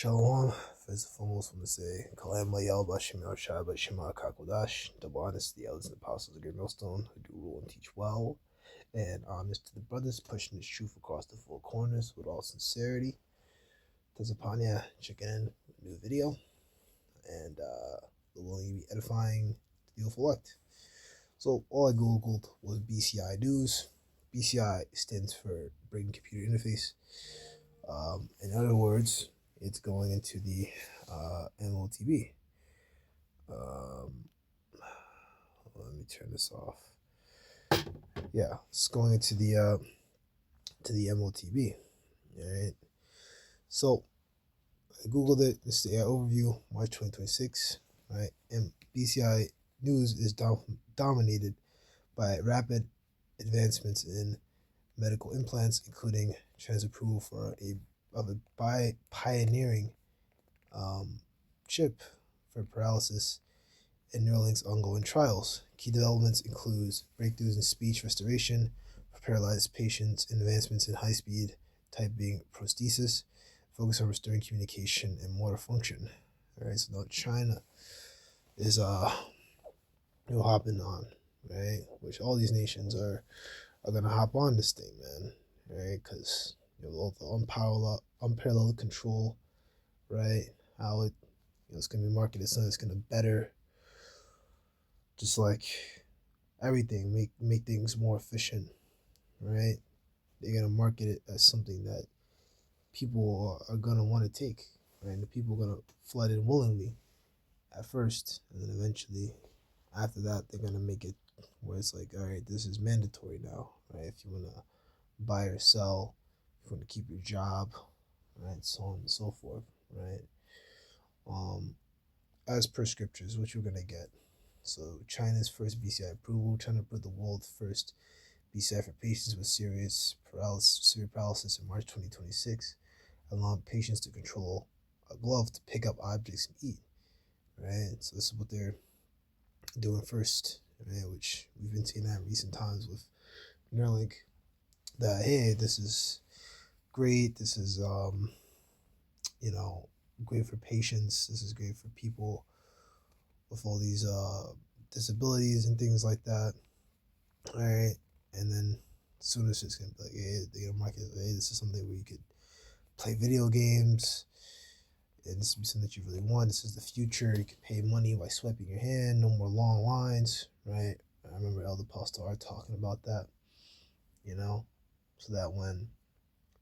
Shalom. First and foremost, I want to say, Kalam Layal Bashim Shai Bashima Kakodash, double honest to the elders and apostles of Great Millstone who do rule and teach well, and honest to the brothers pushing this truth across the four corners with all sincerity. Tazapanya, checking in with a new video, and the will be edifying to the elect. So, all I Googled was BCI News. BCI stands for Brain Computer Interface. In other words, it's going into the motb. Let me turn this off. Yeah, it's going into the motb. All right. So I googled it. This is the overview, March 2026. Right, and BCI News is dominated by rapid advancements in medical implants, including trans approval for a pioneering chip for paralysis and Neuralink's ongoing trials. Key developments include breakthroughs in speech restoration for paralyzed patients and advancements in high-speed typing prosthesis, focus on restoring communication and motor function. All right, so now China is hopping on, right? Which all these nations are gonna hop on this thing, man, right? Because all the unparalleled control, right? How it's gonna be marketed, so it's gonna better, just like everything, make things more efficient, right? They're gonna market it as something that people are gonna want to take, right? And the people are gonna flood in willingly at first, and then eventually, after that, they're gonna make it where it's like, all right, this is mandatory now, right? If you wanna buy or sell, if you wanna keep your job, right, so on and so forth, right? As per scriptures, what you're gonna get. So China's first BCI approval. China approved the world's first BCI for patients with severe paralysis in March 2026, allowing patients to control a glove to pick up objects and eat. Right. So this is what they're doing first, right? Which we've been seeing that in recent times with Neuralink. That hey, this is great. This is great for patients. This is great for people with all these disabilities and things like that. All right, and then as soon as it's gonna be like, hey, they're gonna market, hey, this is something where you could play video games, and this would be something that you really want. This is the future. You can pay money by swiping your hand. No more long lines, right? I remember Elder Pastor Art talking about that, so that when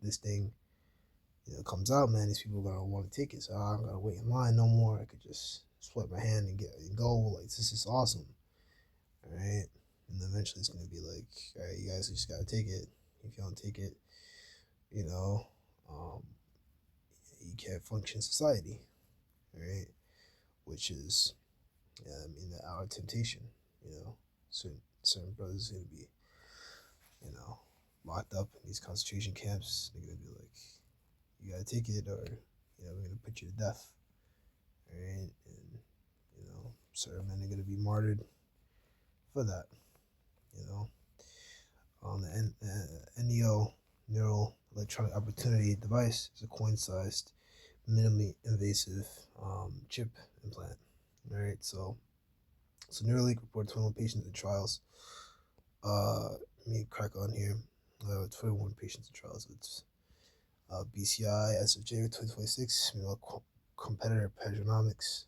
this thing, comes out, man, these people are gonna want to take it. So I'm gonna wait in line no more. I could just swipe my hand and go. Like, this is awesome, all right? And then eventually it's gonna be like, all right, you guys just gotta take it. If you don't take it, you can't function in society, right? Which is, our temptation. Certain brothers are gonna be, locked up in these concentration camps. They're gonna be like, you gotta take it, or we're gonna put you to death, right? And certain men are gonna be martyred for that. The NEO, neural electronic opportunity device, is a coin-sized, minimally invasive chip implant. All right, so Neuralink reported 21 patients in trials. Let me crack on here. 21 patients in trials. It's BCI as of January 2026. Competitor Paradromics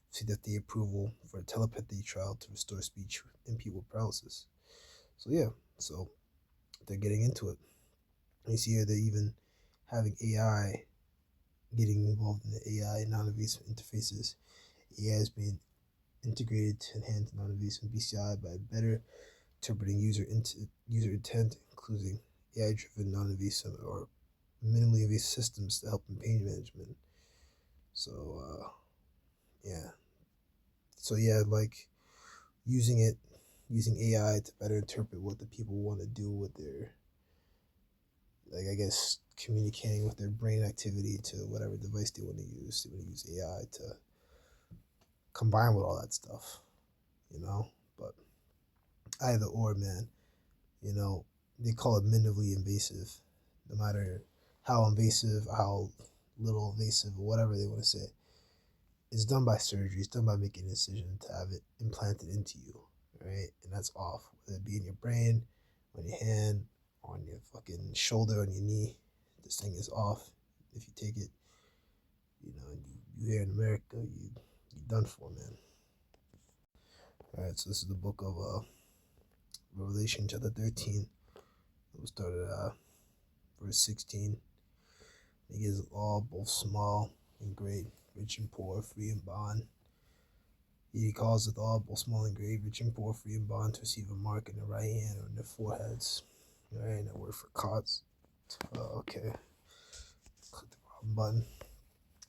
received FDA approval for a telepathy trial to restore speech in people with paralysis. So yeah, so they're getting into it. And you see here they're even having AI, getting involved in the AI non-invasive interfaces. AI is being integrated to enhance non-invasive BCI by better interpreting user intent, including AI-driven non-invasive or minimally invasive systems to help in pain management. So like using AI to better interpret what the people want to do with their, like, I guess, communicating with their brain activity to whatever device they want to use. They want to use AI to combine with all that stuff, but either or, man, they call it minimally invasive. No matter how invasive, how little invasive, or whatever they want to say. It's done by surgery. It's done by making a decision to have it implanted into you, right? And that's off, whether it be in your brain, on your hand, on your fucking shoulder, on your knee. This thing is off. If you take it, you here in America, you done for, man. All right, so this is the book of Revelation, chapter 13. We'll start at verse 16. He gives all, both small and great, rich and poor, free and bond. He causeth all, both small and great, rich and poor, free and bond, to receive a mark in their right hand or in their foreheads. All right, that word for cause. Okay. Click the wrong button.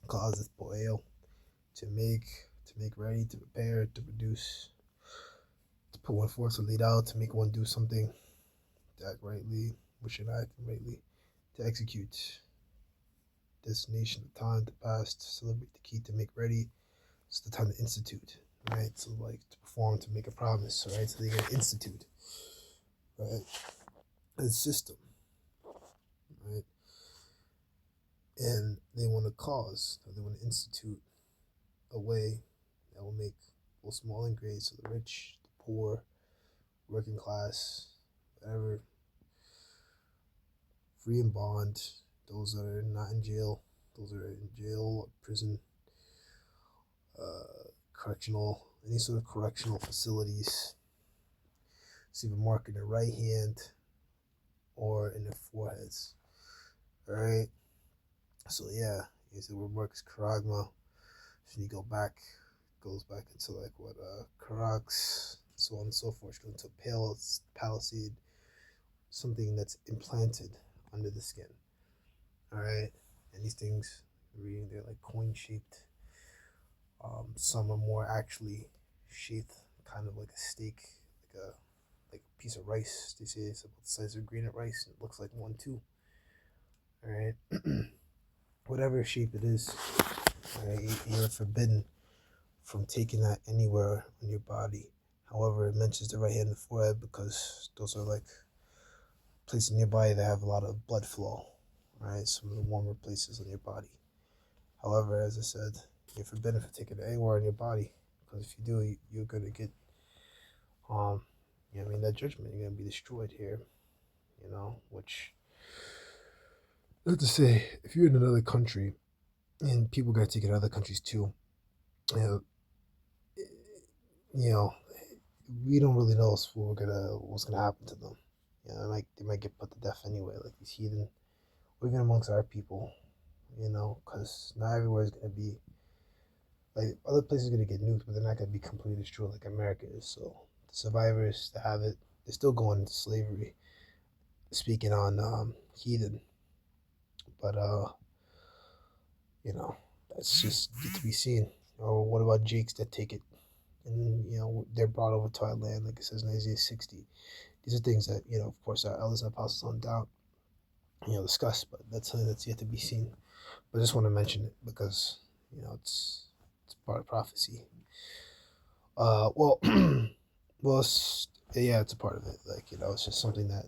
Causeth boil, to make ready, to prepare, to produce, to put one forth, to lead out, to make one do something, to act rightly, which should act rightly, to execute, destination, the time, to pass, to celebrate, to keep, to make ready. It's the time to institute, right? So like to perform, to make a promise, right? So they get institute, right? A system, right? And they want to cause, or they want to institute a way that will make both small and great, so the rich, the poor, working class, whatever, free and bond, those that are not in jail, those that are in jail, prison, correctional, any sort of correctional facilities, receive a mark in their right hand or in their foreheads. All right. So yeah, you see where mark is charagma. So you go back, goes back into like what Karax, so on and so forth. Goes into palisade, something that's implanted under the skin. All right, and these things, reading, they're like coin shaped. Some are more actually shaped, kind of like a steak, like a piece of rice. They say it's about the size of granite rice, and it looks like one too. All right, whatever shape it is, right, you're forbidden from taking that anywhere on your body. However, it mentions the right hand and the forehead because those are like places in your body that have a lot of blood flow, right? Some of the warmer places on your body. However, as I said, you're forbidden from taking it anywhere on your body because if you do, you're gonna get, that judgment. You're gonna be destroyed here, which, not to say, if you're in another country and people gotta take it in other countries too, you know, you know, we don't really know what's gonna happen to them. They might get put to death anyway, like these heathen, or even amongst our people, because not everywhere is gonna be like other places are gonna get nuked, but they're not gonna be completely destroyed like America is. So the survivors that have it, they're still going into slavery. Speaking on heathen, but that's just yet to be seen. Or what about Jakes that take it? And they're brought over to our land, like it says in Isaiah 60. These are things that of course, our elders and apostles on down, discuss, but that's something that's yet to be seen. But I just want to mention it because it's part of prophecy. Well, well, yeah, it's a part of it. Like it's just something that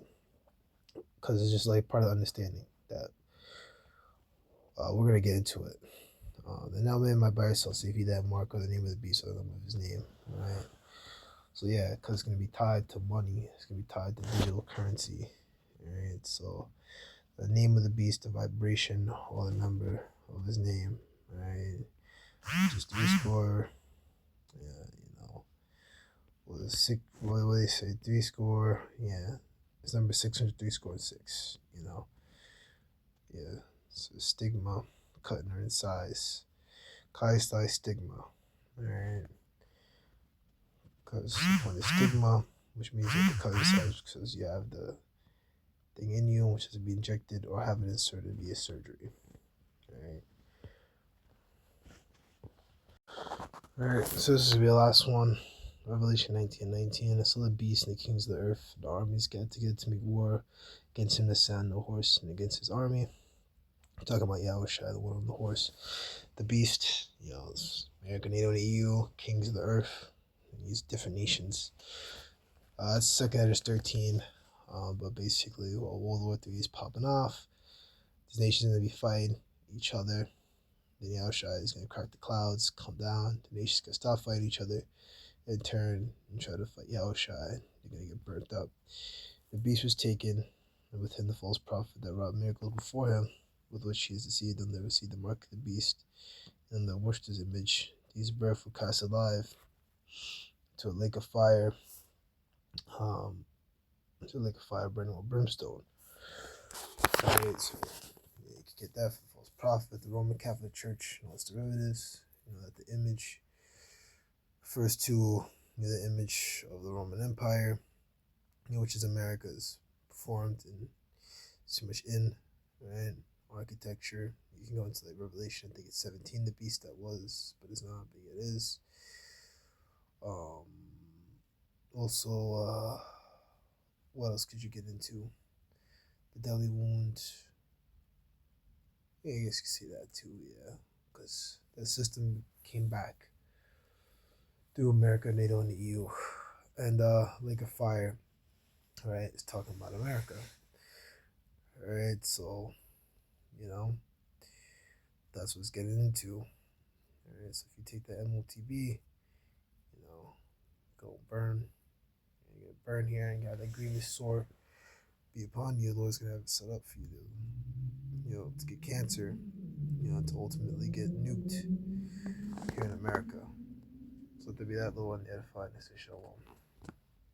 because it's just like part of the understanding that we're gonna get into it. And now man might by yourself say if he that mark or the name of the beast or the name of his name, right? So yeah, because it's gonna be tied to money. It's gonna be tied to digital currency, right? So the name of the beast, the vibration, or the number of his name, right? Just three score, yeah, what is six? What do they say? Three score, yeah. It's number 603 scored six, yeah. So stigma, cutting her in size, Kai stigma, alright. Because when the stigma, which means that the cut in size, because you have the thing in you, which is to be injected or have it inserted via surgery. Alright. Alright, so this is the last one. Revelation 19:19. I saw the beast and the kings of the earth, the armies gathered together to make war against him that sat on the horse and against his army. I'm talking about Yahushua, the one on the horse. The beast, America, NATO, and EU, kings of the earth, these different nations. It's 2nd Esdras 13. But basically, while World War III is popping off, These nations are gonna be fighting each other. Then Yahushua is gonna crack the clouds, come down. The nations gonna stop fighting each other and turn and try to fight Yahushua. They're gonna get burnt up. The beast was taken, and with him the false prophet that wrought miracles before him, with which he is deceived, and they received the mark of the beast and the worshipped his image. These births were cast alive to a lake of fire, um, to a lake of fire burning with brimstone. Right, so yeah, you can get that from the false prophet, the Roman Catholic Church, and all its derivatives. That the image refers to the image of the Roman Empire, which is America's formed and so much in, right? Architecture. You can go into like Revelation, I think it's 17, the beast that was, but it's not, but it is. Also, what else could you get into? The deadly wound. Yeah, I guess you can see that too, yeah. Because the system came back through America, NATO, and the EU. And Lake of Fire, right, is talking about America. Alright, so, that's what's getting into. Alright, so if you take the motb, go burn. You get burn here and got that grievous sore be upon you. The Lord's gonna have it set up for you to get cancer, to ultimately get nuked here in America. So to be that low and edifying, I say shalom.